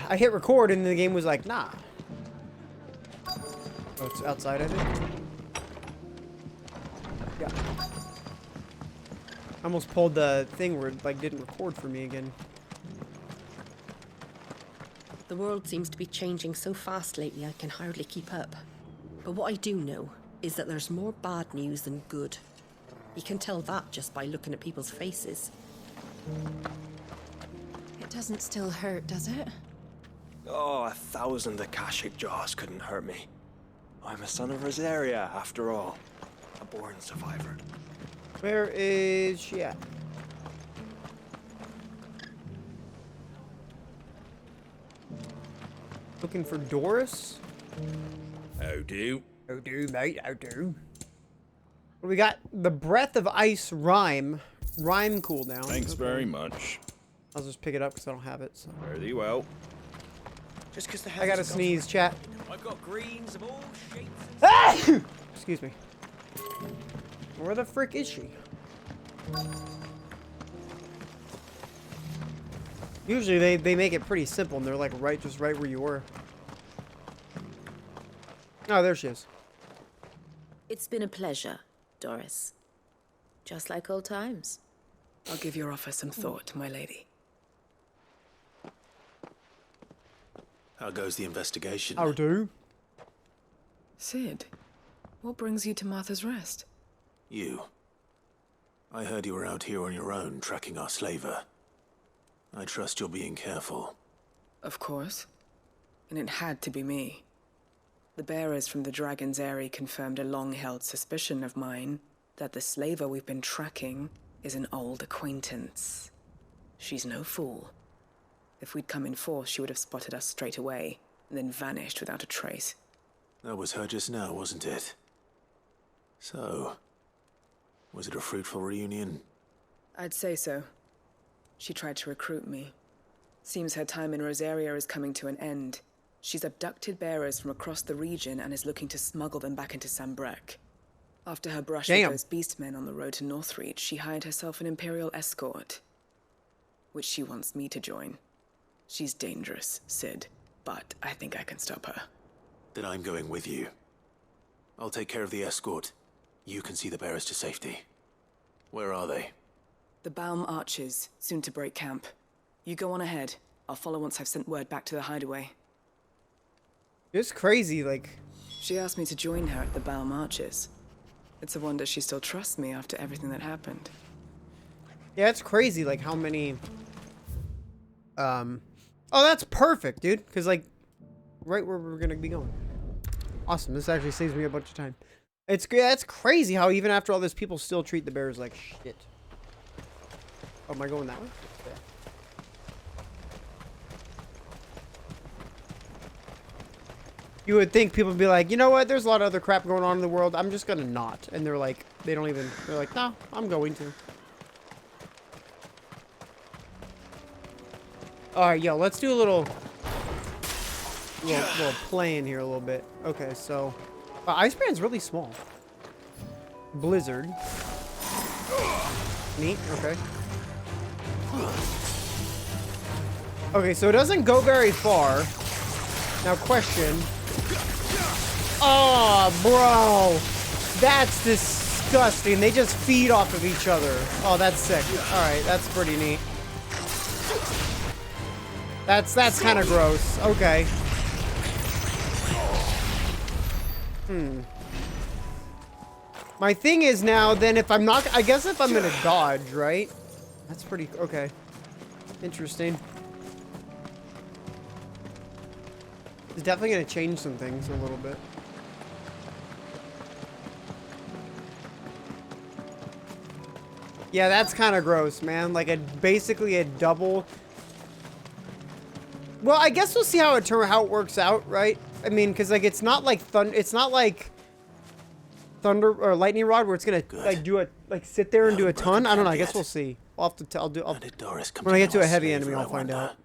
I hit record and the game was like, nah. Oh, it's outside, I think. Yeah. I almost pulled the thing where it like didn't record for me again. The world seems to be changing so fast lately I can hardly keep up. But what I do know is that there's more bad news than good. You can tell that just by looking at people's faces. It doesn't still hurt, does it? Oh, 1,000 Akashic jars couldn't hurt me. I'm a son of Rosaria, after all. A born survivor. Where is she at? Looking for Doris? How do? How do, mate? How do? What do we got? The Breath of Ice Rhyme. Rhyme cooldown. Thanks very much. I'll just pick it up because I don't have it. So. Fare thee well. Just because the I gotta sneeze, chat. I've got greens of all shapes. Ah! Excuse me. Where the frick is she? Usually they make it pretty simple and they're like just right where you were. Oh, there she is. It's been a pleasure, Doris. Just like old times. I'll give your offer some thought, my lady. How goes the investigation? How do? Sid, what brings you to Martha's Rest? You. I heard you were out here on your own, tracking our slaver. I trust you're being careful. Of course. And it had to be me. The bearers from the Dragon's Eyrie confirmed a long-held suspicion of mine that the slaver we've been tracking is an old acquaintance. She's no fool. If we'd come in force, she would have spotted us straight away, and then vanished without a trace. That was her just now, wasn't it? So, was it a fruitful reunion? I'd say so. She tried to recruit me. Seems her time in Rosaria is coming to an end. She's abducted bearers from across the region and is looking to smuggle them back into Sambrek. After her brush with those beastmen on the road to Northreach, she hired herself an Imperial escort, which she wants me to join. She's dangerous, Sid, but I think I can stop her. Then I'm going with you. I'll take care of the escort. You can see the bearers to safety. Where are they? The Baum Archers, soon to break camp. You go on ahead. I'll follow once I've sent word back to the hideaway. It's crazy, like... She asked me to join her at the Baum Archers. It's a wonder she still trusts me after everything that happened. Yeah, it's crazy, like, how many... Oh, that's perfect, dude. Because, like, right where we're going to be going. Awesome. This actually saves me a bunch of time. It's crazy how even after all this, people still treat the bears like shit. Oh, am I going that way? Yeah. You would think people would be like, you know what? There's a lot of other crap going on in the world. I'm just going to not. And they're like, they're like, no, I'm going to. Alright, yo, let's do a little play in here a little bit. Okay, so... Icebrand's really small. Blizzard. Neat, okay. Okay, so it doesn't go very far. Now, question. Oh, bro. That's disgusting. They just feed off of each other. Oh, that's sick. Alright, that's pretty neat. That's kind of gross. Okay. My thing is now, then if I'm not... I guess if I'm going to dodge, right? That's pretty... Okay. Interesting. It's definitely going to change some things a little bit. Yeah, that's kind of gross, man. Like, basically a double... Well, I guess we'll see how it works out, right? I mean, because like it's not like thunder or lightning rod where it's gonna like sit there and do a ton. I don't know. I guess we'll see. I'll have to. When I get to a heavy enemy, I'll find out.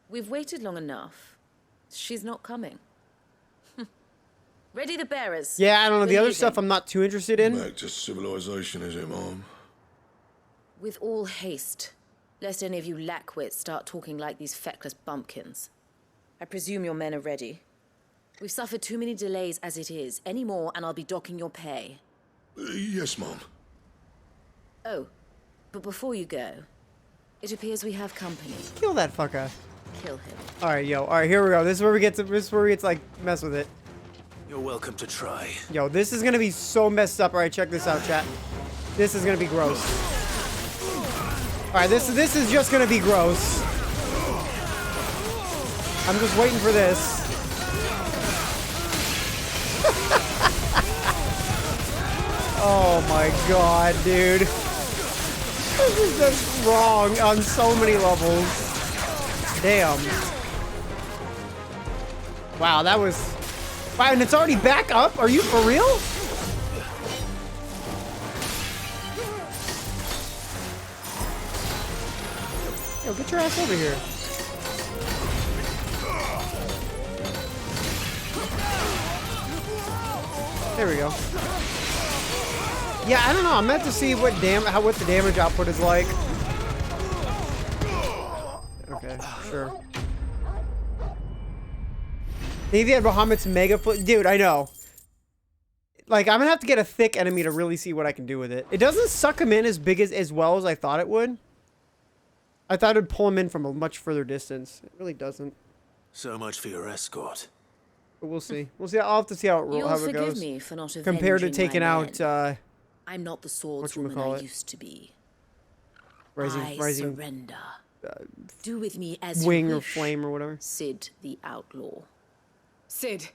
We've waited long enough. She's not coming. Ready the bearers. Yeah, I don't know. The other stuff I'm not too interested in. Back to civilization, is it, Mom? With all haste, lest any of you lackwits start talking like these feckless bumpkins. I presume your men are ready. We've suffered too many delays as it is. Any more, and I'll be docking your pay. Yes, Mom. Oh, but before you go, it appears we have company. Kill that fucker. Kill him. All right, yo. All right, here we go. This is where we get to like mess with it. You're welcome to try. Yo, this is gonna be so messed up. All right, check this out, chat. This is gonna be gross. All right, this is just gonna be gross. I'm just waiting for this. Oh my god, dude. This is just wrong on so many levels. Damn. Wow, that was... Wow, and it's already back up? Are you for real? Yo, get your ass over here. There we go. Yeah, I don't know. I'm meant to see what the damage output is like. Okay, sure. Maybe had Bahamut's mega foot. Dude, I know. Like, I'm gonna have to get a thick enemy to really see what I can do with it. It doesn't suck him in as well as I thought it would. I thought it would pull him in from a much further distance. It really doesn't. So much for your escort. But we'll see. We'll see. I'll have to see how it goes. Forgive me for not compared to avenging taking my out men. I'm not the swordswoman I used to be. I surrender. Do with me as wing you or wish. flame or whatever. Cid the outlaw. Cid.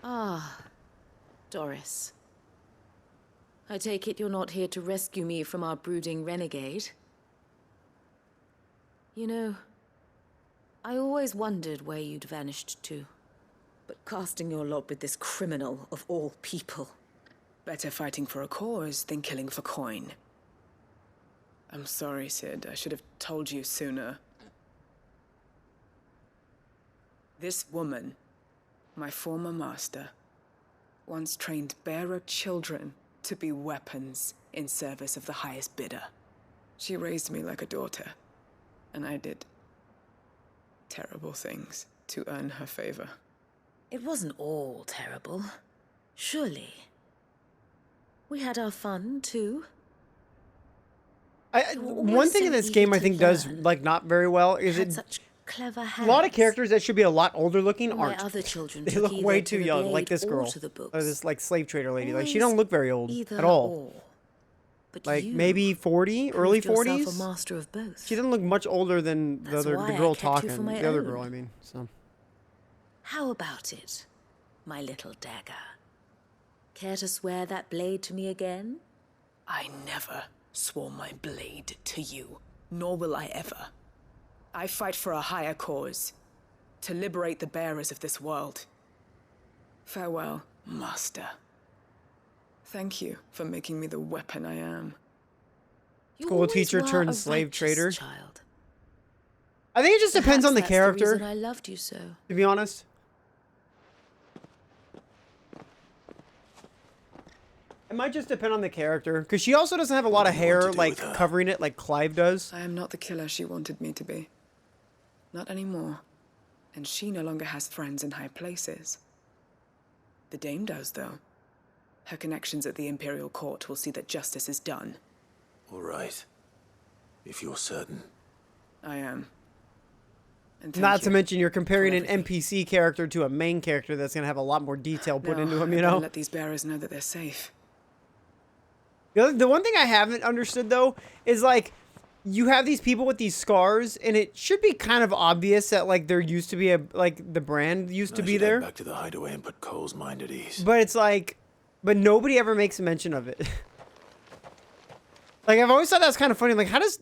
Ah, Doris. I take it you're not here to rescue me from our brooding renegade? You know, I always wondered where you'd vanished to. But casting your lot with this criminal of all people. Better fighting for a cause than killing for coin. I'm sorry, Cid. I should have told you sooner. This woman, my former master, once trained bearer children to be weapons in service of the highest bidder. She raised me like a daughter, and I did terrible things to earn her favor. It wasn't all terrible, surely. We had our fun, too. One thing in this game I think does like not very well is it. Such clever A hands. lot of characters that should be a lot older looking My aren't. other children They took look either way to too the young, blade like this or girl, to the books. or this like slave trader lady. Like she Always don't look very old either at all. or. But Like you maybe 40, early proved yourself 40s. a master of both. She doesn't look much older than the That's other why the I girl kept you talking. for my The other own. girl, I mean. So How about it, my little dagger? Care to swear that blade to me again? I never swore my blade to you, nor will I ever. I fight for a higher cause, to liberate the bearers of this world. Farewell, Master. Thank you for making me the weapon I am. You School always teacher were turned a slave righteous trader. child. I think it just depends Perhaps on the that's character. reason I loved you so. To be honest. It might just depend on the character, because she also doesn't have a lot of What do you want hair to do like with her? covering it like Clive does. I am not the killer she wanted me to be. Not anymore. And she no longer has friends in high places. The Dame does, though. Her connections at the Imperial Court will see that justice is done. All right. If you're certain. I am. And thank Not to you mention you're comparing for an everything. NPC character to a main character that's gonna have a lot more detail put Now, into him, I you better know? let these bearers know that they're safe. The one thing I haven't understood though is like you have these people with these scars, and it should be kind of obvious that like there used to be a like the brand used to I be should head there, back to the hideaway and put Cole's mind at ease. but it's like, but nobody ever makes a mention of it. Like I've always thought that's kind of funny. Like how does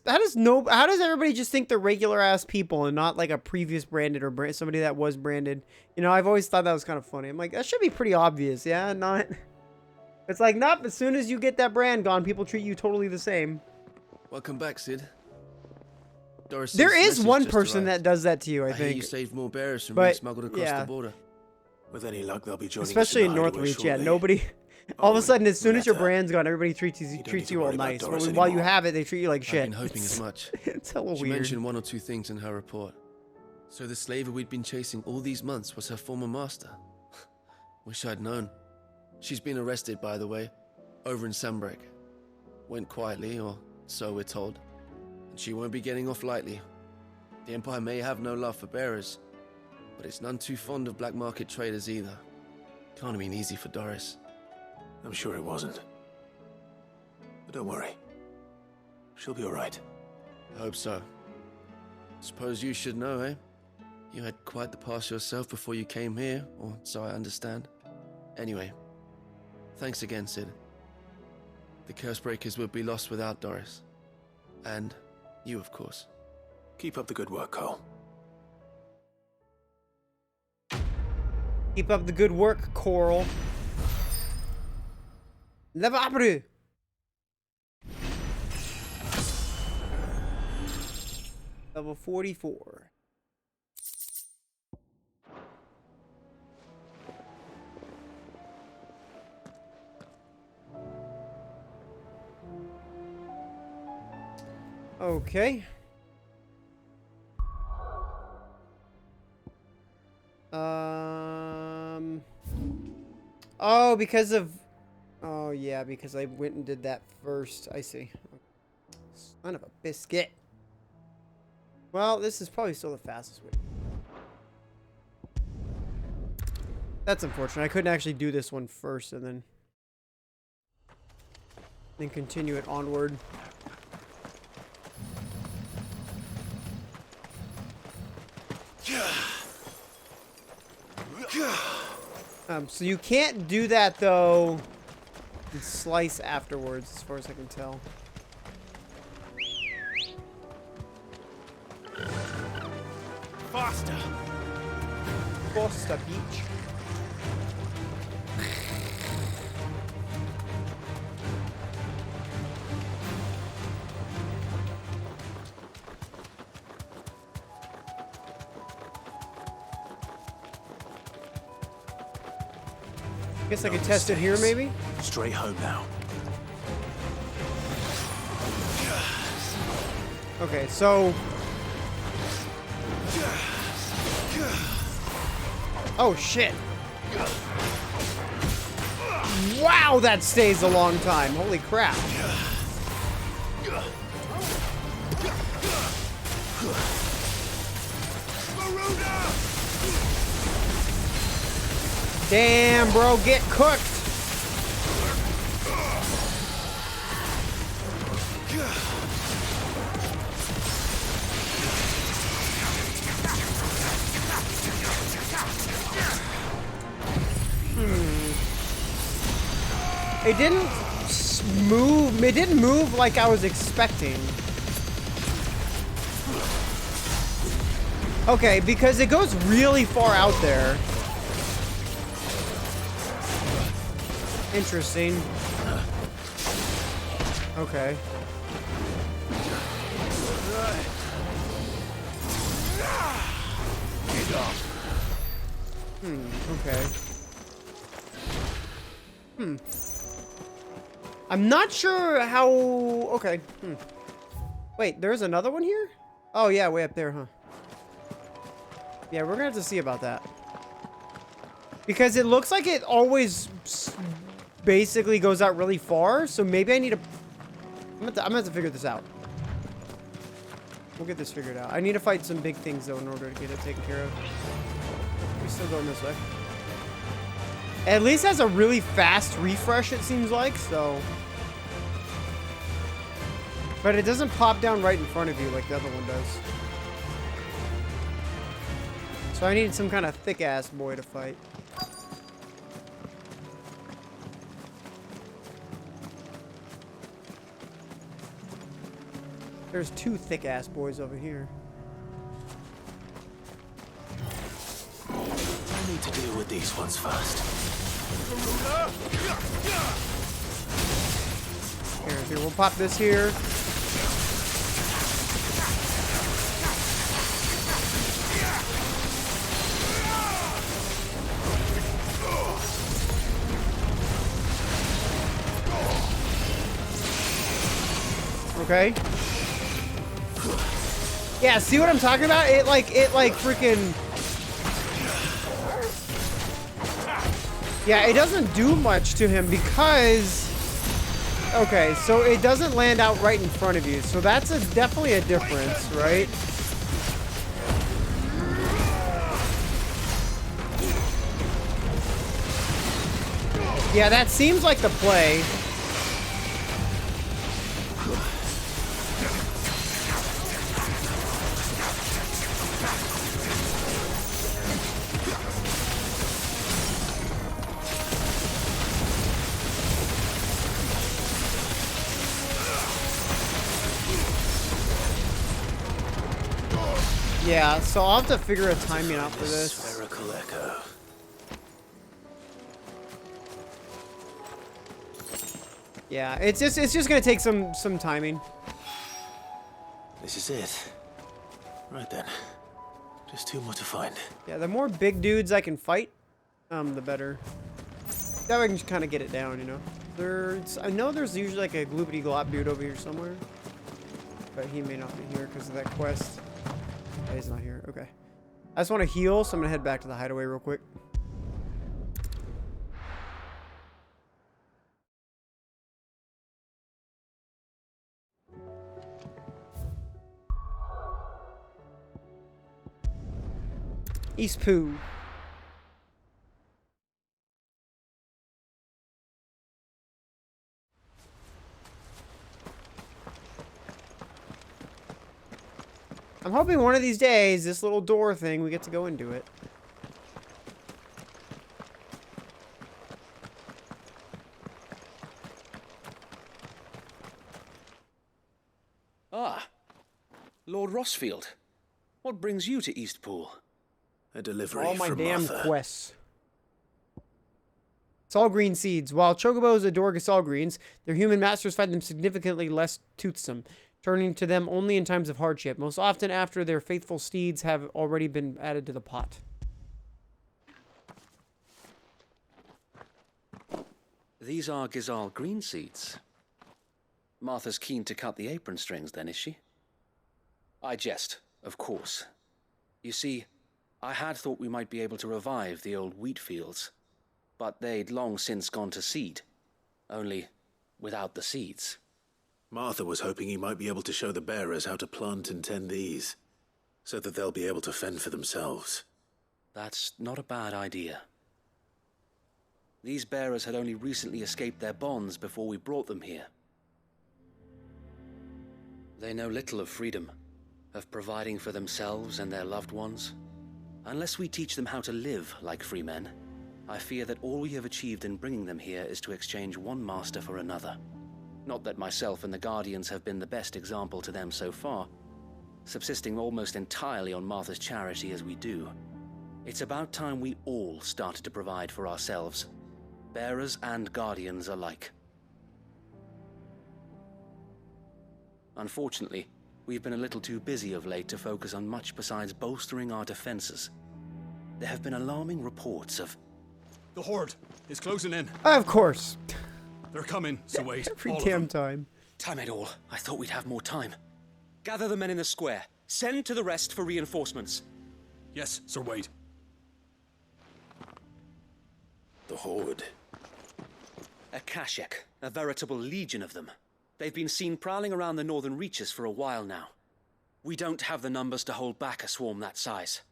everybody just think they're regular ass people and not like a previous branded or somebody that was branded? You know, I've always thought that was kind of funny. I'm like that should be pretty obvious, yeah? Not. It's like not as soon as you get that brand gone, people treat you totally the same. Welcome back, Cid. Doris, There is one person that does that to you, I hear you think. saved more bearers from But, being smuggled across yeah. the border. With any luck, they'll be joining Especially us in the hideaway Northreach, yeah. shortly. Nobody. All of a and sudden, as soon as your Meta. brand's gone, everybody treats don't need you to all worry about nice. But Doris while you anymore. have it, they treat you like I've shit. been hoping as much. It's hella She weird. mentioned one or two things in her report. So the slaver we'd been chasing all these months was her former master. Wish I'd known. She's been arrested, by the way, over in Sambrek. Went quietly, or so we're told. And she won't be getting off lightly. The Empire may have no love for bearers, but it's none too fond of black market traders either. Can't have been easy for Doris. I'm sure it wasn't. But don't worry. She'll be alright. I hope so. Suppose you should know, eh? You had quite the past yourself before you came here, or so I understand. Anyway, thanks again, Sid. The Cursebreakers would be lost without Doris. And you, of course. Keep up the good work, Cole. Keep up the good work, Coral. Levabre. Level 44. Okay. Oh, because of... Oh, yeah, because I went and did that first. I see. Son of a biscuit. Well, this is probably still the fastest way. That's unfortunate. I couldn't actually do this one first and then continue it onward. So you can't do that though and slice afterwards, as far as I can tell. Faster! Costa Beach. Guess I could test it here, maybe? Straight home now. Okay, so... Oh, shit. Wow, that stays a long time. Holy crap. Damn, bro, get cooked. It didn't move. It didn't move like I was expecting. Okay, because it goes really far out there. Interesting. Okay. Okay. I'm not sure how... Okay. Wait, there's another one here? Oh, yeah, way up there, huh? Yeah, we're gonna have to see about that. Because it looks like it always basically goes out really far, so maybe I need to... I'm gonna have to figure this out. We'll get this figured out. I need to fight some big things, though, in order to get it taken care of. We're still going this way. At least has a really fast refresh, it seems like, so... But it doesn't pop down right in front of you like the other one does. So I need some kind of thick-ass boy to fight. There's two thick-ass boys over here. I need to deal with these ones first. Here, we'll pop this here. Okay. Yeah, see what I'm talking about? It like freaking... Yeah, it doesn't do much to him because... Okay, so it doesn't land out right in front of you. So that's definitely a difference, right? Yeah, that seems like the play. Yeah, so I'll have to figure a timing out for this. Spherical echo. Yeah, it's just gonna take some timing. This is it. Right then. Just two more to find. Yeah, the more big dudes I can fight, the better. That way I can just kind of get it down, you know. I know there's usually like a gloopity glop dude over here somewhere, but he may not be here because of that quest. Oh, he's not here. Okay. I just want to heal, so I'm gonna head back to the hideaway real quick. East Poo. I'm hoping one of these days, this little door thing, we get to go into it. Ah, Lord Rossfield. What brings you to Eastpool? A delivery All my from damn Martha. quests. Gasol green seeds. While chocobos adore Gasol greens, their human masters find them significantly less toothsome, turning to them only in times of hardship, most often after their faithful steeds have already been added to the pot. These are Gizal green seeds. Martha's keen to cut the apron strings then, is she? I jest, of course. You see, I had thought we might be able to revive the old wheat fields, but they'd long since gone to seed, only without the seeds. Martha was hoping he might be able to show the bearers how to plant and tend these, so that they'll be able to fend for themselves. That's not a bad idea. These bearers had only recently escaped their bonds before we brought them here. They know little of freedom, of providing for themselves and their loved ones. Unless we teach them how to live like free men, I fear that all we have achieved in bringing them here is to exchange one master for another. Not that myself and the Guardians have been the best example to them so far, subsisting almost entirely on Martha's charity as we do. It's about time we all started to provide for ourselves, bearers and Guardians alike. Unfortunately, we've been a little too busy of late to focus on much besides bolstering our defenses. There have been alarming reports of... The Horde is closing in. Of course. They're coming, so wait. Every all of damn them. time. Damn it all, I thought we'd have more time. Gather the men in the square. Send to the rest for reinforcements. Yes, Sir Wade. The Horde. A Kashek, a veritable legion of them. They've been seen prowling around the northern reaches for a while now. We don't have the numbers to hold back a swarm that size.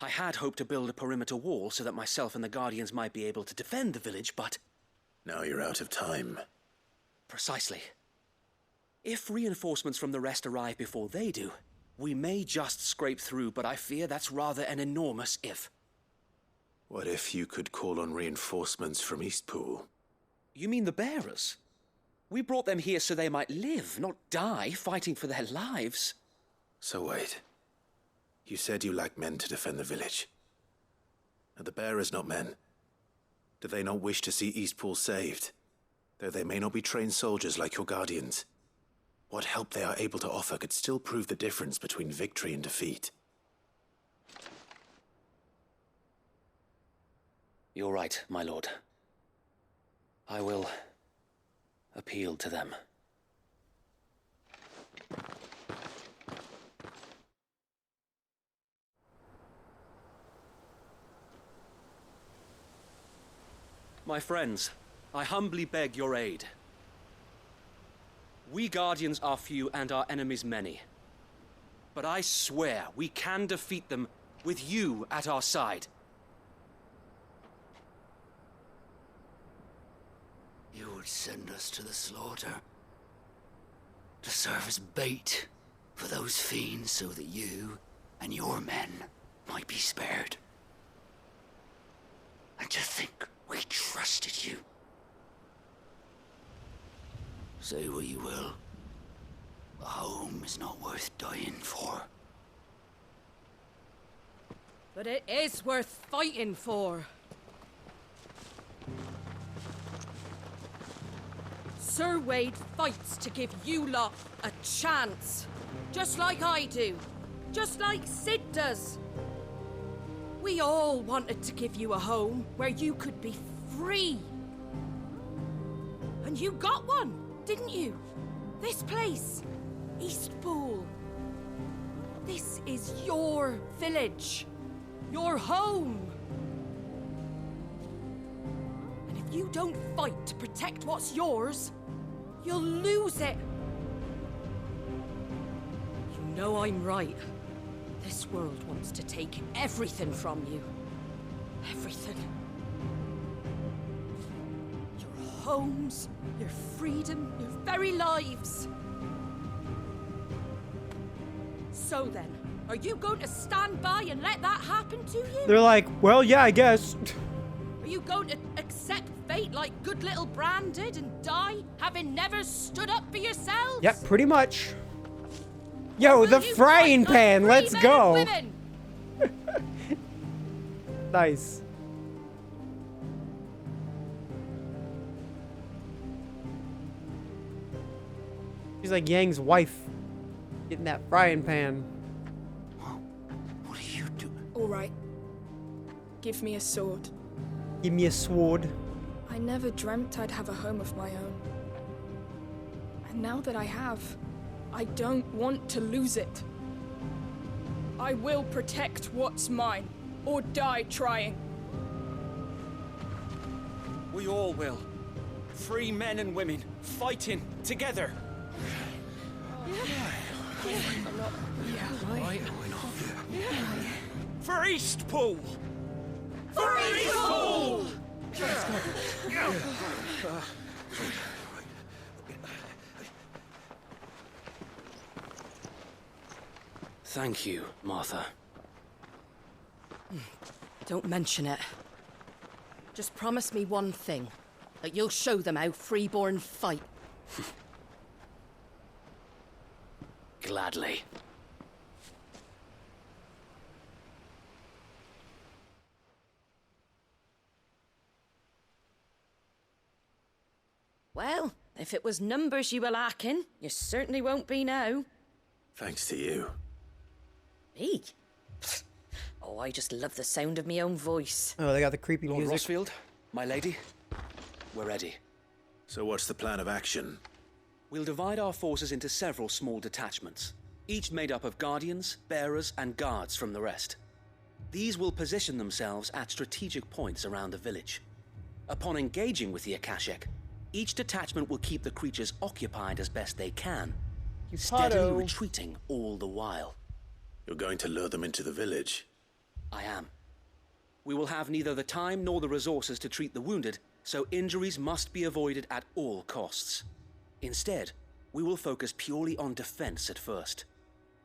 I had hoped to build a perimeter wall so that myself and the Guardians might be able to defend the village, but... Now you're out of time. Precisely. If reinforcements from the rest arrive before they do, we may just scrape through, but I fear that's rather an enormous if. What if you could call on reinforcements from Eastpool? You mean the bearers? We brought them here so they might live, not die, fighting for their lives. So wait. You said you lack men to defend the village. Are the bearers not men? Do they not wish to see Eastpool saved? Though they may not be trained soldiers like your Guardians. What help they are able to offer could still prove the difference between victory and defeat. You're right, my lord. I will appeal to them. My friends, I humbly beg your aid. We Guardians are few and our enemies many. But I swear we can defeat them with you at our side. You would send us to the slaughter. To serve as bait for those fiends so that you and your men might be spared. And to think we trusted you. Say what you will. A home is not worth dying for. But it is worth fighting for. Sir Wade fights to give you lot a chance. Just like I do. Just like Sid does. We all wanted to give you a home where you could be free. And you got one, didn't you? This place, Eastpool. This is your village. Your home. And if you don't fight to protect what's yours, you'll lose it. You know I'm right. This world wants to take everything from you. Everything. Your homes, your freedom, your very lives. So then, are you going to stand by and let that happen to you? They're like, well, yeah, I guess. Are you going to accept fate like good little Bran did and die, having never stood up for yourselves? Yep, pretty much. Yo, the frying pan, let's go. Nice. She's like Yang's wife. Getting that frying pan. What are you doing? All right. Give me a sword. Give me a sword. I never dreamt I'd have a home of my own. And now that I have, I don't want to lose it. I will protect what's mine, or die trying. We all will. Free men and women, fighting together. For Eastpool! For Eastpool! Thank you, Martha. Don't mention it. Just promise me one thing. That you'll show them how freeborn fight. Gladly. Well, if it was numbers you were lacking, you certainly won't be now. Thanks to you. Me? Oh, I just love the sound of my own voice. Oh, they got the creepy Lord music. Rossfield, my lady, we're ready. So what's the plan of action? We'll divide our forces into several small detachments, each made up of guardians, bearers, and guards from the rest. These will position themselves at strategic points around the village. Upon engaging with the Akashic, each detachment will keep the creatures occupied as best they can, steadily retreating all the while. You're going to lure them into the village? I am. We will have neither the time nor the resources to treat the wounded, so injuries must be avoided at all costs. Instead, we will focus purely on defense at first.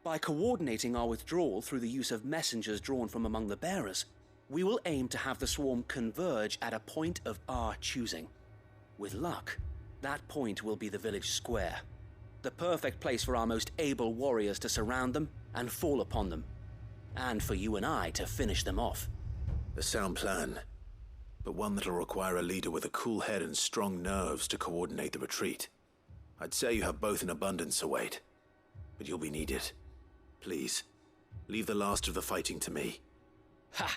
By coordinating our withdrawal through the use of messengers drawn from among the bearers, we will aim to have the swarm converge at a point of our choosing. With luck, that point will be the village square, the perfect place for our most able warriors to surround them and fall upon them, and for you and I to finish them off. A sound plan, but one that'll require a leader with a cool head and strong nerves to coordinate the retreat. I'd say you have both in abundance, Sir Wade, but you'll be needed. Please, leave the last of the fighting to me. Ha!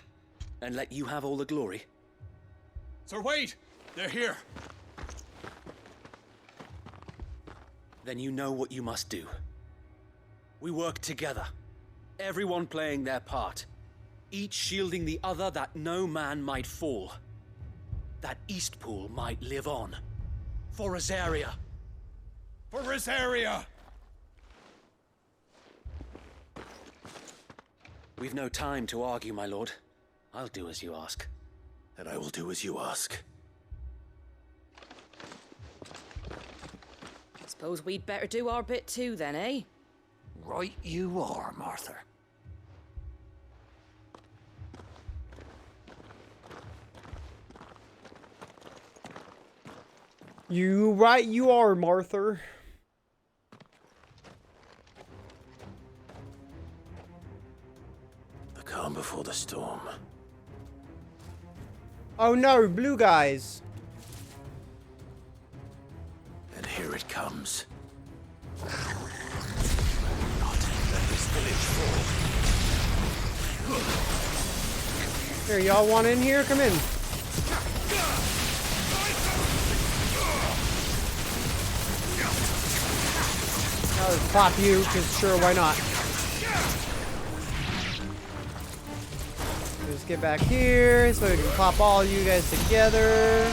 And let you have all the glory. Sir Wade! They're here! Then you know what you must do. We work together, everyone playing their part, each shielding the other that no man might fall, that Eastpool might live on. For Rosaria. For Rosaria! We've no time to argue, my lord. I'll do as you ask. And I will do as you ask. Suppose we'd better do our bit too then, eh? Right you are, Martha. You right you are, Martha. The calm before the storm. Oh no, blue guys. And here it comes. Not let this village fall. Here, y'all want in here? Come in. I'll just pop you, because sure, why not? Just get back here so we can pop all you guys together.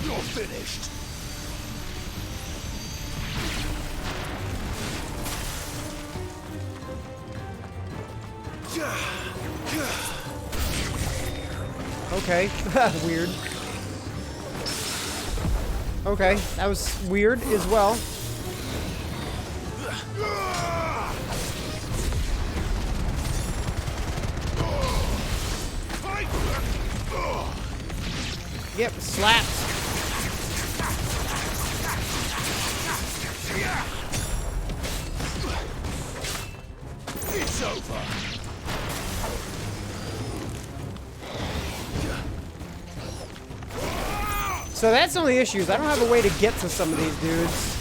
You're finished. Okay, weird. Okay, that was weird as well. Yep, slapped. It's over. So that's the only issue, is I don't have a way to get to some of these dudes.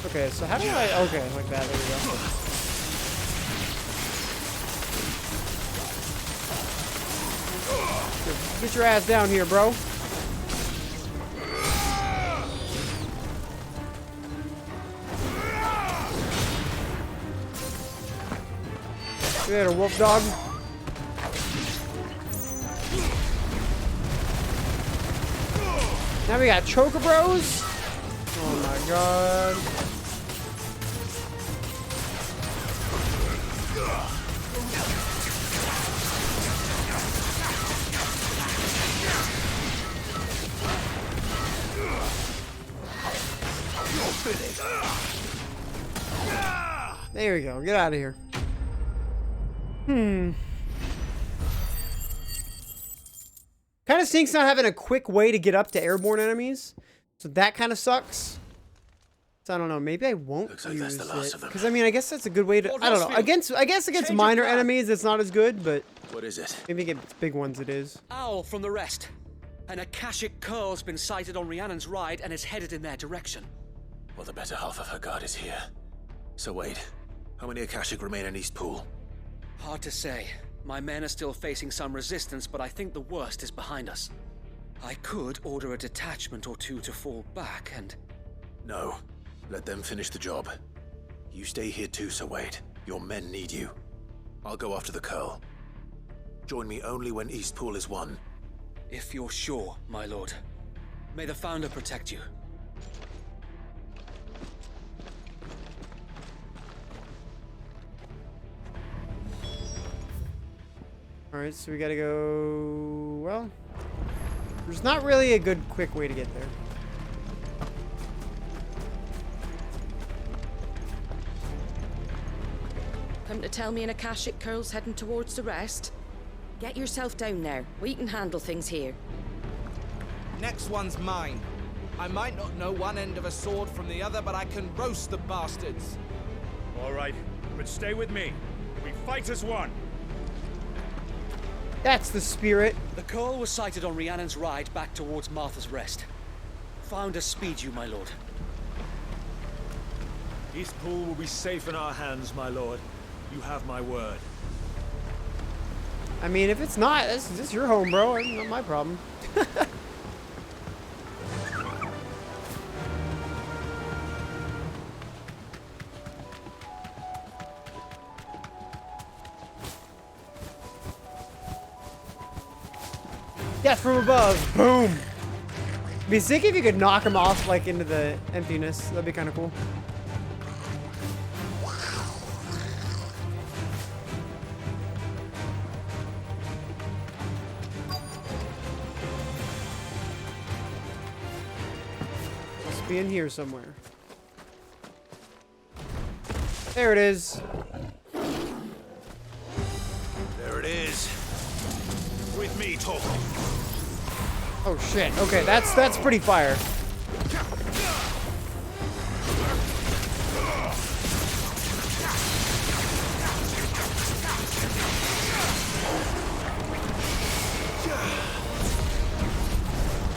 Okay, so how do I... Okay, like that, there we go. Get your ass down here, bro. You had a wolf dog. Now we got Chocobros. Oh my god. There we go. Get out of here. Kind of stinks not having a quick way to get up to airborne enemies. So that kind of sucks. So I don't know. Maybe I won't Looks like use that's the last it. of them. Because I mean, I guess that's a good way to. I don't know. I guess against Change minor of plan. enemies, it's not as good. But What is it? maybe against big ones, it is. Owl from the rest. An Akashic Curl's been sighted on Rhiannon's ride and is headed in their direction. Well, the better half of her guard is here. So wait, how many Akashic remain in Eastpool? Hard to say. My men are still facing some resistance, but I think the worst is behind us. I could order a detachment or two to fall back and... No. Let them finish the job. You stay here too, Sir Wade. Your men need you. I'll go after the Curl. Join me only when Eastpool is won. If you're sure, my lord. May the Founder protect you. Alright, so we gotta go... Well... There's not really a good, quick way to get there. Come to tell me an Akashic Curl's heading towards the rest? Get yourself down there. We can handle things here. Next one's mine. I might not know one end of a sword from the other, but I can roast the bastards. All right, but stay with me. We fight as one. That's the spirit. The Curl was sighted on Rhiannon's ride back towards Martha's Rest. Founder speed you, my lord. Eastpool will be safe in our hands, my lord. You have my word. I mean, if it's not, this is your home, bro. It's not my problem. Death from above. Boom. It'd be sick if you could knock him off like into the emptiness. That'd be kind of cool. Must be in here somewhere. There it is. There it is. With me, Torkel. Oh shit. Okay, that's pretty fire.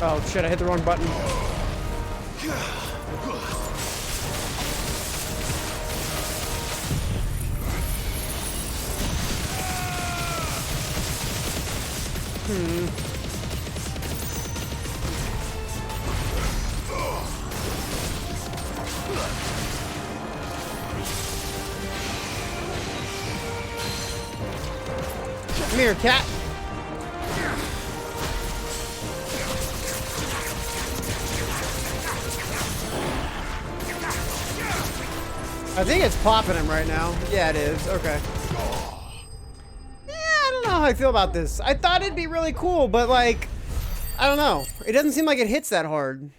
Oh shit, I hit the wrong button. Come here, cat. I think it's popping him right now. Yeah, it is. Okay. Yeah, I don't know how I feel about this. I thought it'd be really cool, but like, I don't know. It doesn't seem like it hits that hard.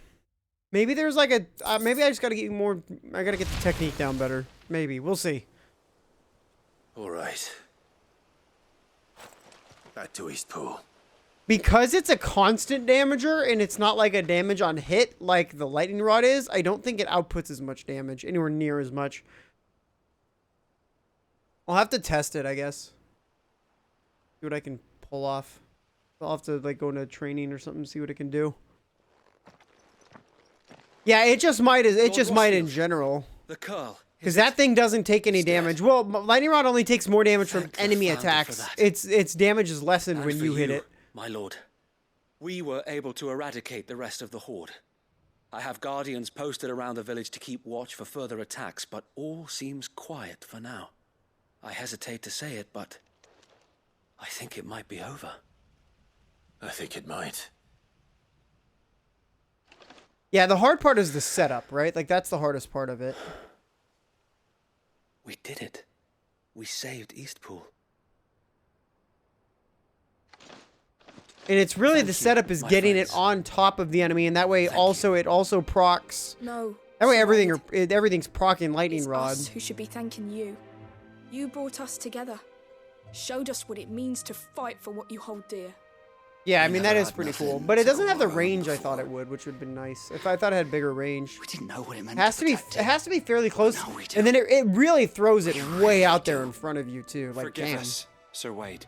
Maybe there's like a, maybe I just gotta get more, I gotta get the technique down better. Maybe. We'll see. All right. Back to Eastpool. Because it's a constant damager and it's not like a damage on hit like the lightning rod is, I don't think it outputs as much damage, anywhere near as much. I'll have to test it, I guess. See what I can pull off. I'll have to like go into training or something, see what it can do. Yeah, it just might in general. The curl. Because that thing doesn't take any damage. Well, lightning rod only takes more damage from enemy attacks. Its damage is lessened when you hit it. My lord, we were able to eradicate the rest of the horde. I have guardians posted around the village to keep watch for further attacks, but all seems quiet for now. I hesitate to say it, but I think it might be over. I think it might. Yeah, the hard part is the setup, right? Like, that's the hardest part of it. We did it. We saved Eastpool. And it's really the setup is getting it on top of the enemy, and that way also it also procs. No. That way everything's proccing lightning rod. It's us who should be thanking you. You brought us together. Showed us what it means to fight for what you hold dear. Yeah, I mean that is pretty cool, but it doesn't have the range I thought it would, which would have been nice. If I thought it had bigger range. We didn't know what it meant. It has to be fairly close, and then it really throws it way out there in front of you too. Like, forgive us, Sir Wade.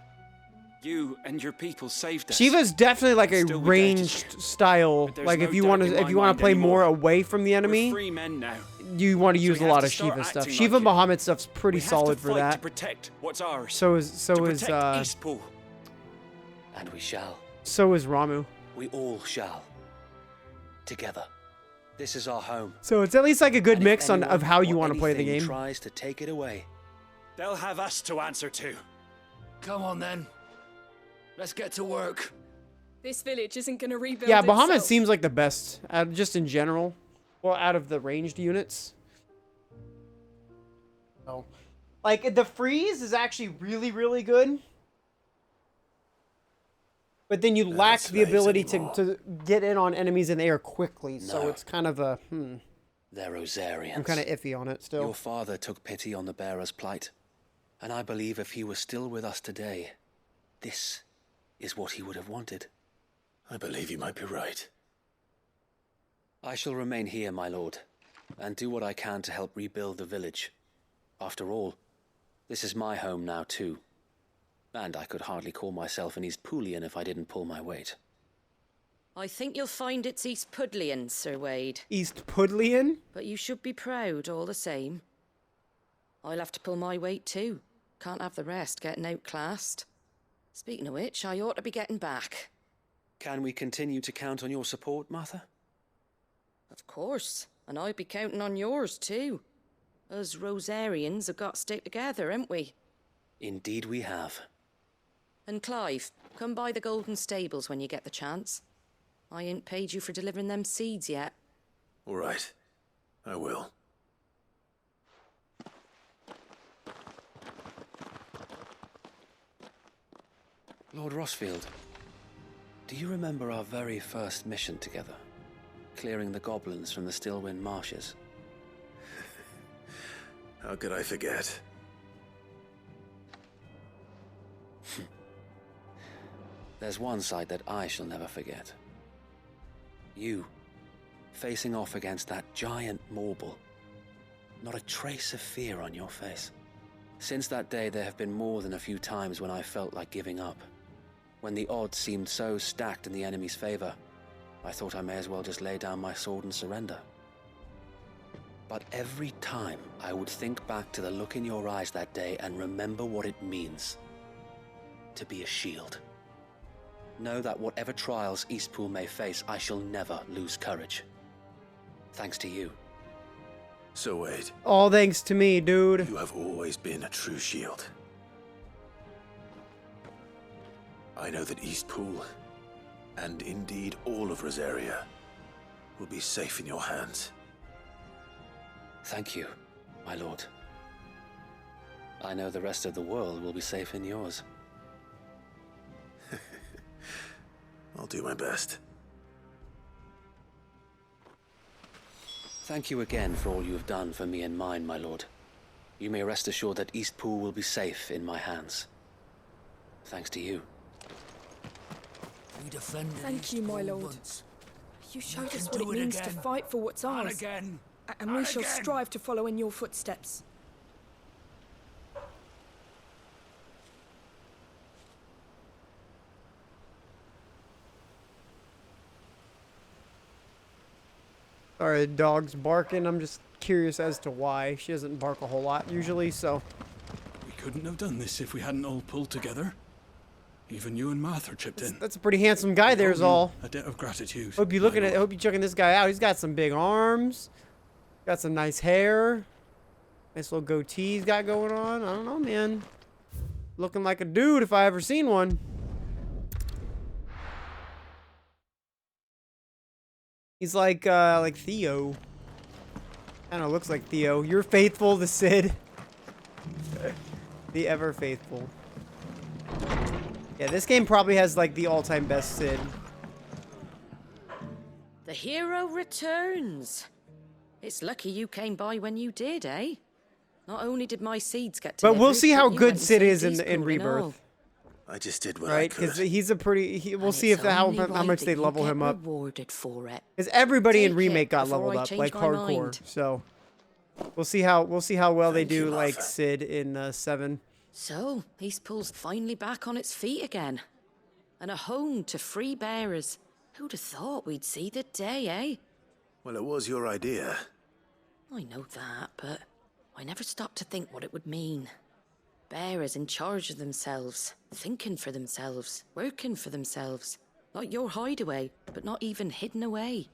You and your people saved us. Shiva's definitely like a ranged style. Like if you want to play more away from the enemy, free men now. You want to use a lot of Shiva stuff. Shiva Bahamut stuff's pretty solid for that. To protect what's ours. So is Eastpool. And we shall. So is Ramu. We all shall. Together. This is our home. So it's at least like a good mix of how you want to play the game. Tries to take it away. They'll have us to answer to. Come on then. Let's get to work. This village isn't going to rebuild. Yeah, Bahamut itself. seems like the best, just in general. Well, out of the ranged units. Oh, like the freeze is actually really, really good. But then you lack the ability to get in on enemies in the air quickly, so it's kind of a They're Rosarians. I'm kind of iffy on it still. Your father took pity on the bearer's plight, and I believe if he was still with us today, this is what he would have wanted. I believe you might be right. I shall remain here, my lord, and do what I can to help rebuild the village. After all, this is my home now too. And I could hardly call myself an Eastpoolian if I didn't pull my weight. I think you'll find it's Eastpudlian, Sir Wade. Eastpudlian? But you should be proud all the same. I'll have to pull my weight too. Can't have the rest getting outclassed. Speaking of which, I ought to be getting back. Can we continue to count on your support, Martha? Of course, and I'll be counting on yours too. Us Rosarians have got to stick together, haven't we? Indeed we have. And Clive, come by the Golden Stables when you get the chance. I ain't paid you for delivering them seeds yet. All right. I will. Lord Rossfield, do you remember our very first mission together? Clearing the goblins from the Stillwind marshes? How could I forget? There's one sight that I shall never forget. You, facing off against that giant Morble. Not a trace of fear on your face. Since that day, there have been more than a few times when I felt like giving up. When the odds seemed so stacked in the enemy's favor, I thought I may as well just lay down my sword and surrender. But every time I would think back to the look in your eyes that day and remember what it means to be a shield. Know that whatever trials Eastpool may face, I shall never lose courage. Thanks to you. So Wade. All thanks to me, dude. You have always been a true shield. I know that Eastpool, and indeed all of Rosaria, will be safe in your hands. Thank you, my lord. I know the rest of the world will be safe in yours. I'll do my best. Thank you again for all you have done for me and mine, my lord. You may rest assured that Eastpool will be safe in my hands. Thanks to you. We defended Thank you, my lord. once. You showed We us can what it do it means to again. fight for what's And ours. again. And we And shall again. strive to follow in your footsteps. Sorry, the dog's barking. I'm just curious as to why. She doesn't bark a whole lot usually, so. We couldn't have done this if we hadn't all pulled together. Even you and Martha chipped in. That's a pretty handsome guy there is all. A debt of gratitude. Hope you looking at hope you checking this guy out. He's got some big arms. Got some nice hair. Nice little goatee he's got going on. I don't know, man. Looking like a dude if I ever seen one. He's like Theo. Kinda looks like Theo. You're faithful to Sid. The ever faithful. Yeah, this game probably has like the all-time best Sid. The hero returns. It's lucky you came by when you did, eh? Not only did my seeds get But delivered, we'll see how you good went and Sid is saved in Eastpool and all. Rebirth. I just did what I Right? could. Because he's a pretty. We'll And see if it's how only how right much that they you level get him up. rewarded for it. Because everybody in Take remake it got before leveled I up change like my hardcore. mind. So we'll see how well they Thank you, do like Martha. Sid in 7. So, Eastpool's finally back on its feet again. And a home to free bearers. Who'd have thought we'd see the day, eh? Well, it was your idea. I know that, but I never stopped to think what it would mean. Bearers in charge of themselves, thinking for themselves, working for themselves. Like your hideaway, but not even hidden away.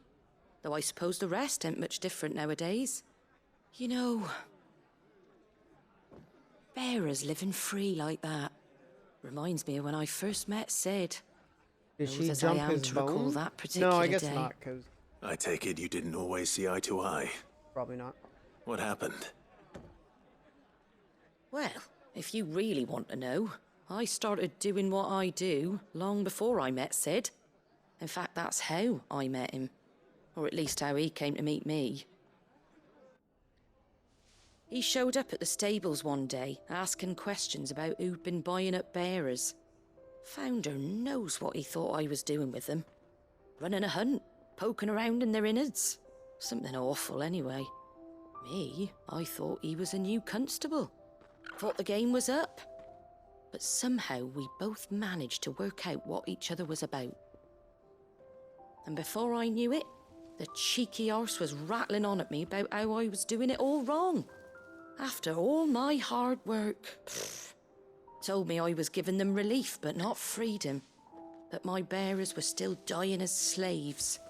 Though I suppose the rest ain't much different nowadays. You know, bearers living free like that reminds me of when I first met Sid. Did Knows she as jump I am his to recall bone? that particular No, I guess day. not. Because I take it you didn't always see eye to eye. probably not. What happened? Well, if you really want to know, I started doing what I do long before I met Sid. In fact, that's how I met him. Or at least how he came to meet me. He showed up at the stables one day, asking questions about who'd been buying up bearers. Founder knows what he thought I was doing with them. Running a hunt, poking around in their innards. Something awful anyway. Me, I thought he was a new constable. Thought the game was up. But somehow we both managed to work out what each other was about. And before I knew it, the cheeky arse was rattling on at me about how I was doing it all wrong. After all my hard work. Told me I was giving them relief, but not freedom. That my bearers were still dying as slaves.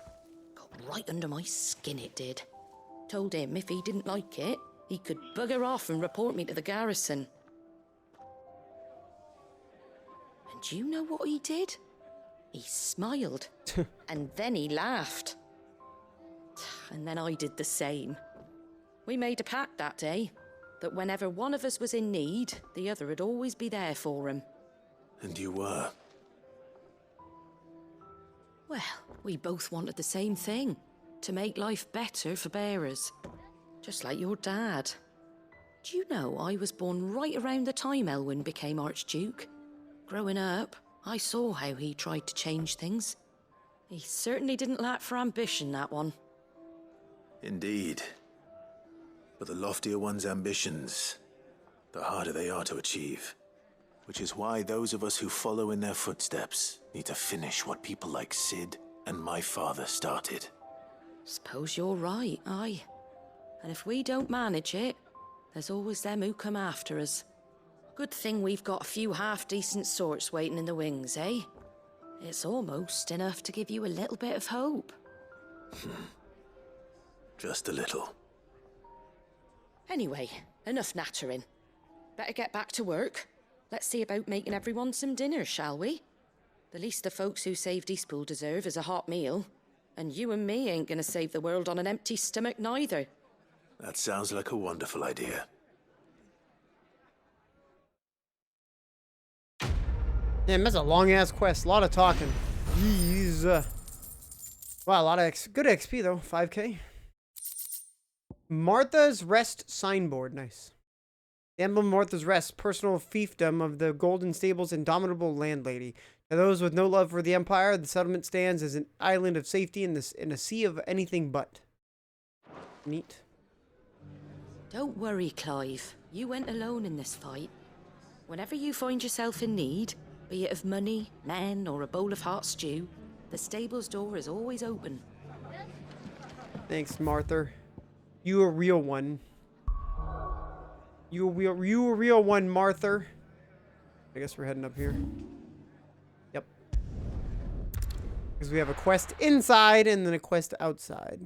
Got right under my skin, it did. Told him if he didn't like it, he could bugger off and report me to the garrison. And Do you know what he did? He smiled. And then he laughed. And then I did the same. We made a pact that day, that whenever one of us was in need, the other would always be there for him. And you were? Well, we both wanted the same thing. To make life better for bearers. Just like your dad. Do you know I was born right around the time Elwyn became Archduke? Growing up, I saw how he tried to change things. He certainly didn't lack for ambition, that one. Indeed. But the loftier one's ambitions, the harder they are to achieve. Which is why those of us who follow in their footsteps need to finish what people like Sid and my father started. Suppose you're right, aye. And if we don't manage it, there's always them who come after us. Good thing we've got a few half-decent sorts waiting in the wings, eh? It's almost enough to give you a little bit of hope. Just a little. Anyway, enough nattering. Better get back to work. Let's see about making everyone some dinner, shall we? The least the folks who saved Eastpool deserve is a hot meal. And you and me ain't gonna save the world on an empty stomach neither. That sounds like a wonderful idea. Damn, that's a long-ass quest. A lot of talking. Jeez. Wow, a lot of good XP, though. 5K. Martha's Rest signboard. Nice. The emblem of Martha's Rest, personal fiefdom of the Golden Stable's indomitable landlady. To those with no love for the Empire, the settlement stands as an island of safety in a sea of anything but. Neat. Don't worry, Clive. You went alone in this fight. Whenever you find yourself in need, be it of money, men, or a bowl of hot stew, the stable's door is always open. Thanks, Martha. You a real one. You a real one, Martha. I guess we're heading up here. Yep. Because we have a quest inside and then a quest outside.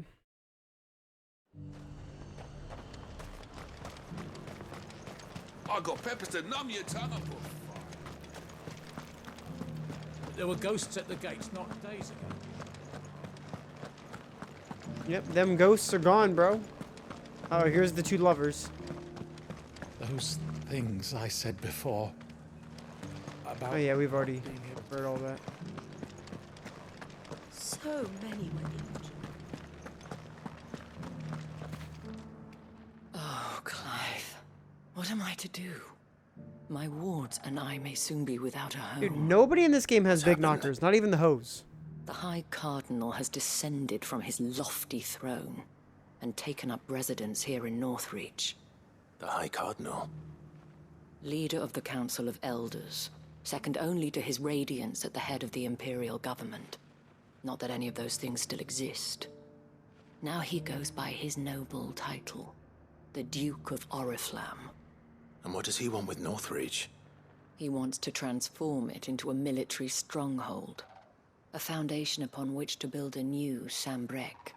I got peppers to numb your tongue up. There were ghosts at the gates not days ago. Yep, them ghosts are gone, bro. Oh, here's the two lovers. Those things I said before. About oh yeah, we've already heard all that. So many women. Oh, Clive. What am I to do? My wards and I may soon be without a home. Dude, nobody in this game has big knockers, not even the hose. The High Cardinal has descended from his lofty throne and taken up residence here in Northreach. The High Cardinal? Leader of the Council of Elders, second only to his Radiance at the head of the Imperial government. Not that any of those things still exist. Now he goes by his noble title, the Duke of Oriflamme. And what does he want with Northreach? He wants to transform it into a military stronghold, a foundation upon which to build a new Sambrec.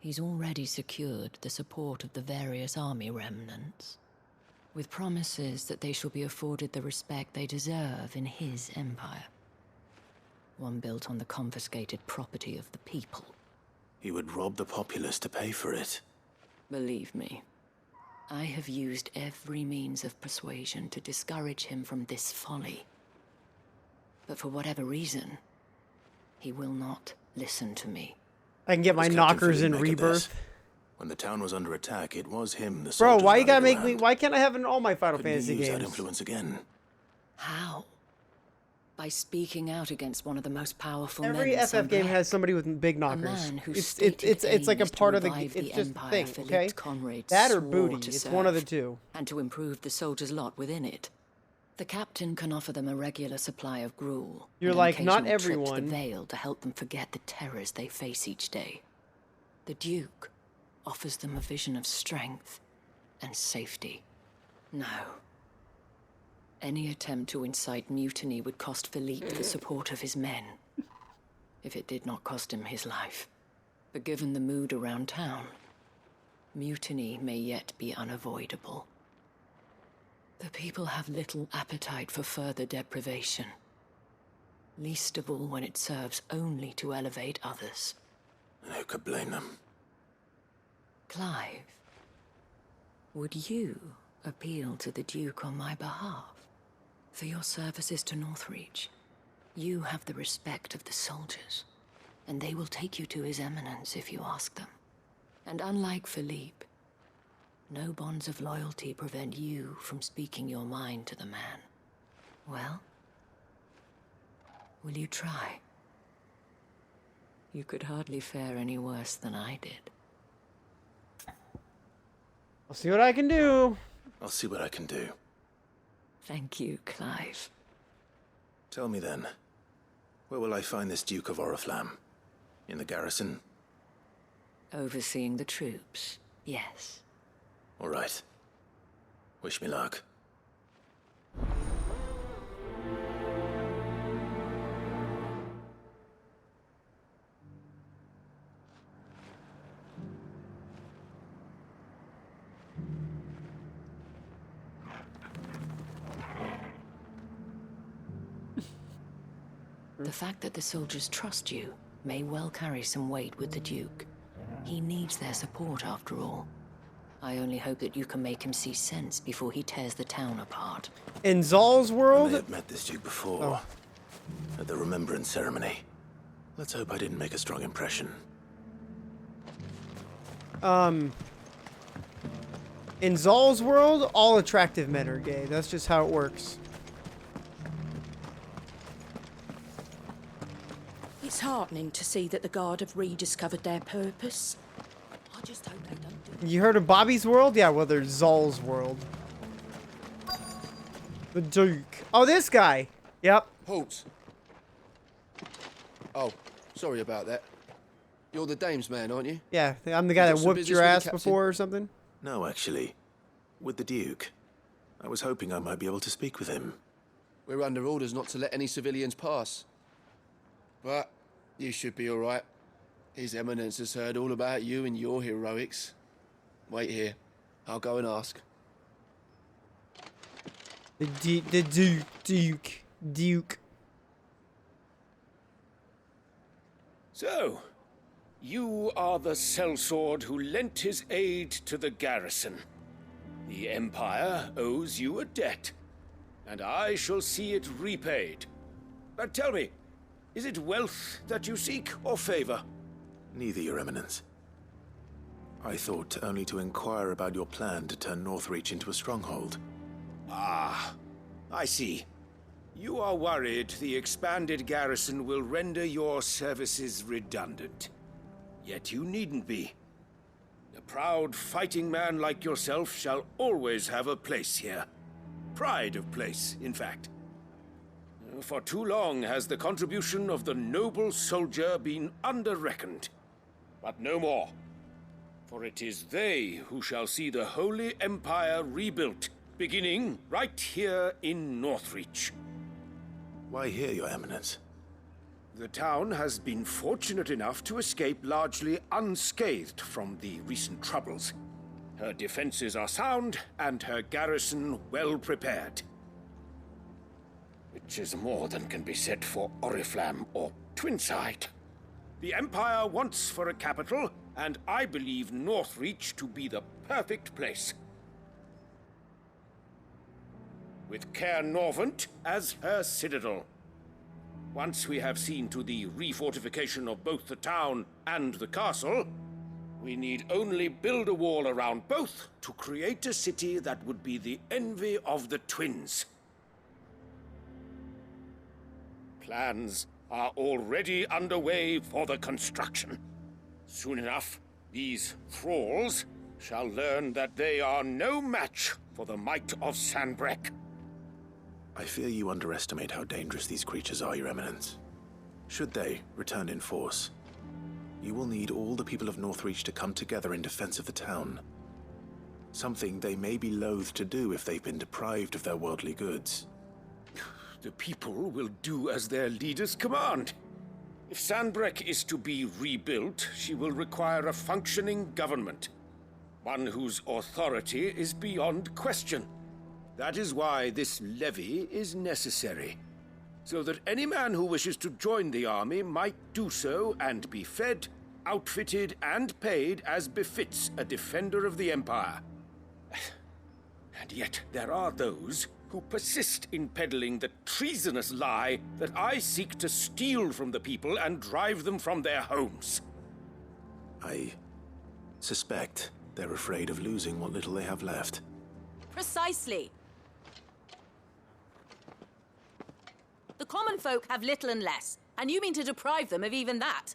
He's already secured the support of the various army remnants, with promises that they shall be afforded the respect they deserve in his empire. One built on the confiscated property of the people. He would rob the populace to pay for it. Believe me, I have used every means of persuasion to discourage him from this folly. But for whatever reason, he will not listen to me. I can get my knockers in Rebirth. When the town was under attack, it was him, the bro, why you gotta make me... Why can't I have it in all my Final Fantasy use games? That influence again? How? By speaking out against one of the most powerful Every men in FF game Sambrec. has somebody with big knockers. Man It's like a part of the... It's just a empire thing, Philippe okay? Conrad That or swore booty. to It's serve, one of the two. And to improve the soldiers' lot within it. The captain can offer them a regular supply of gruel. You're and like, an not occasional trip to everyone. the Vale to help them forget the terrors they face each day. The Duke offers them a vision of strength and safety. No. Any attempt to incite mutiny would cost Philippe the support of his men, if it did not cost him his life. But given the mood around town, mutiny may yet be unavoidable. The people have little appetite for further deprivation. Least of all when it serves only to elevate others. And who could blame them? Clive, would you appeal to the Duke on my behalf? For your services to Northreach, you have the respect of the soldiers, and they will take you to His Eminence if you ask them. And unlike Philippe, no bonds of loyalty prevent you from speaking your mind to the man. Well, will you try? You could hardly fare any worse than I did. I'll see what I can do. I'll see what I can do. Thank you, Clive. Tell me then, where will I find this Duke of Oriflamme? In the garrison? Overseeing the troops, yes. All right. Wish me luck. The fact that the soldiers trust you may well carry some weight with the Duke. He needs their support, after all. I only hope that you can make him see sense before he tears the town apart. In Zal's world? I may have met this Duke before. At the Remembrance Ceremony. Let's hope I didn't make a strong impression. In Zal's world, all attractive men are gay. That's just how it works. It's heartening to see that the Guard have rediscovered their purpose. I just hope they don't do. You heard of Bobby's world? Yeah, well, there's Zal's world. The Duke. Oh, this guy. Yep. Halt. Oh, sorry about that. You're the Dame's man, aren't you? Yeah, I'm the guy that some whooped business your with the ass captain? before or something. No, actually. With the Duke. I was hoping I might be able to speak with him. We're under orders not to let any civilians pass. But you should be all right. His Eminence has heard all about you and your heroics. Wait here. I'll go and ask. The Duke. So, you are the sellsword who lent his aid to the garrison. The Empire owes you a debt, and I shall see it repaid. But tell me, is it wealth that you seek, or favor? Neither, Your Eminence. I thought only to inquire about your plan to turn Northreach into a stronghold. Ah, I see. You are worried the expanded garrison will render your services redundant. Yet you needn't be. A proud fighting man like yourself shall always have a place here. Pride of place, in fact. For too long has the contribution of the noble soldier been under-reckoned. But no more. For it is they who shall see the Holy Empire rebuilt, beginning right here in Northreach. Why here, Your Eminence? The town has been fortunate enough to escape largely unscathed from the recent troubles. Her defenses are sound, and her garrison well prepared. Which is more than can be said for Oriflamme or Twinside. The Empire wants for a capital, and I believe Northreach to be the perfect place. With Caer Norvent as her citadel. Once we have seen to the refortification of both the town and the castle, we need only build a wall around both to create a city that would be the envy of the twins. Plans are already underway for the construction. Soon enough, these thralls shall learn that they are no match for the might of Sanbreque. I fear you underestimate how dangerous these creatures are, Your Eminence. Should they return in force, you will need all the people of Northreach to come together in defense of the town. Something they may be loath to do if they've been deprived of their worldly goods. The people will do as their leaders command. If Sanbreque is to be rebuilt, she will require a functioning government. One whose authority is beyond question. That is why this levy is necessary. so that any man who wishes to join the army might do so and be fed, outfitted, and paid as befits a defender of the Empire. And yet there are those who persist in peddling the treasonous lie that I seek to steal from the people and drive them from their homes. I suspect they're afraid of losing what little they have left. Precisely. The common folk have little and less, and you mean to deprive them of even that.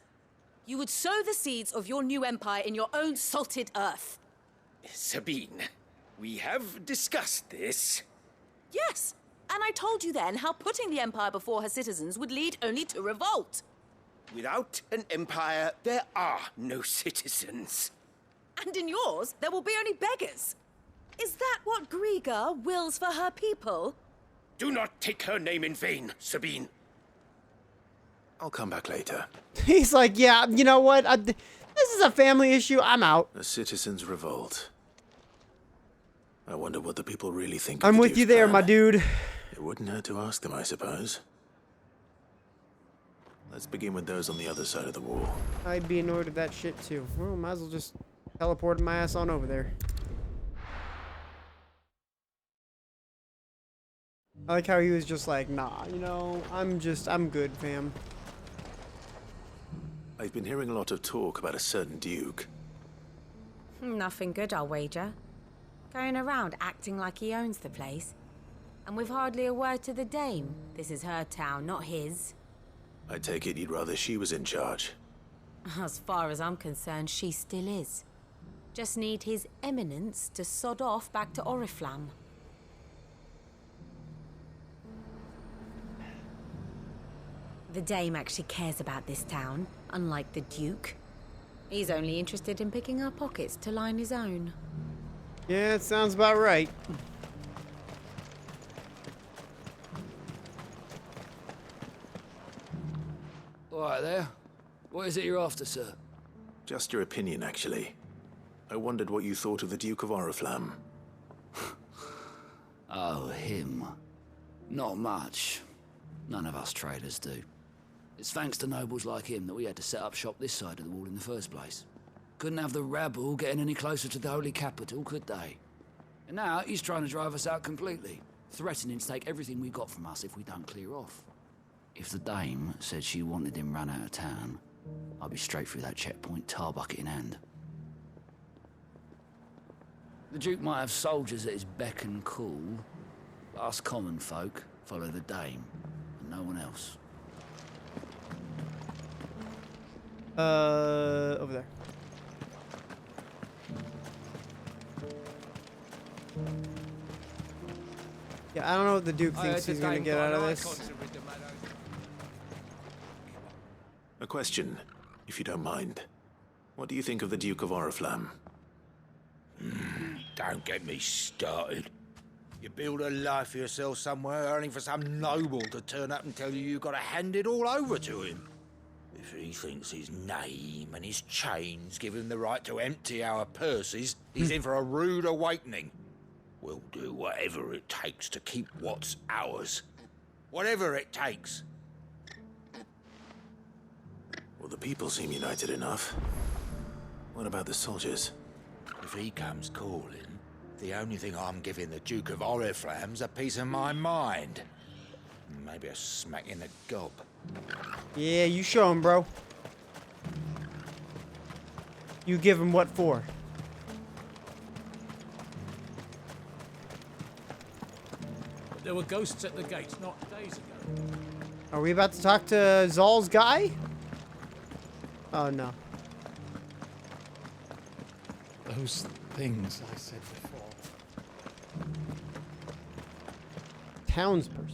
You would sow the seeds of your new empire in your own salted earth. Sabine, we have discussed this. Yes, and I told you then how putting the empire before her citizens would lead only to revolt. Without an empire, there are no citizens. And in yours, there will be only beggars. Is that what Griga wills for her people? Do not take her name in vain, Sabine. I'll come back later. He's like, yeah, you know what? This is a family issue. I'm out. A citizens' revolt. I wonder what the people really think. I'm with you there, my dude. It wouldn't hurt to ask them, I suppose. Let's begin with those on the other side of the wall. I'd be annoyed with that shit too. Well, might as well just teleport my ass on over there. I like how he was just like, nah, you know, I'm good, fam. I've been hearing a lot of talk about a certain duke. Nothing good, I'll wager. Going around acting like he owns the place. And with hardly a word to the dame. This is her town, not his. I take it you'd rather she was in charge. As far as I'm concerned, she still is. Just need his eminence to sod off back to Oriflamme. The dame actually cares about this town, unlike the Duke. He's only interested in picking our pockets to line his own. Yeah, it sounds about right. All right there. What is it you're after, sir? Just your opinion, actually. I wondered what you thought of the Duke of Oriflamme. Oh, him. Not much. None of us traders do. It's thanks to nobles like him that we had to set up shop this side of the wall in the first place. Couldn't have the rabble getting any closer to the holy capital, could they? And now he's trying to drive us out completely, threatening to take everything we got from us if we don't clear off. If the dame said she wanted him run out of town, I'd be straight through that checkpoint, tar bucket in hand. The Duke might have soldiers at his beck and call, but us common folk follow the dame, and no one else. Over there. Yeah, I don't know what the Duke thinks he's gonna get out of this. A question, if you don't mind. What do you think of the Duke of Oriflamme? Don't get me started. You build a life for yourself somewhere, earning for some noble to turn up and tell you you've got to hand it all over to him. If he thinks his name and his chains give him the right to empty our purses, he's in for a rude awakening. We'll do whatever it takes to keep what's ours. Whatever it takes. Well, the people seem united enough. What about the soldiers? If he comes calling, the only thing I'm giving the Duke of Oriflamme's a piece of my mind. Maybe a smack in the gob. Yeah, you show him, bro. You give him what for? There were ghosts at the gate not days ago. Are we about to talk to Zol's guy? Oh, no. Those things I said before. Townsperson.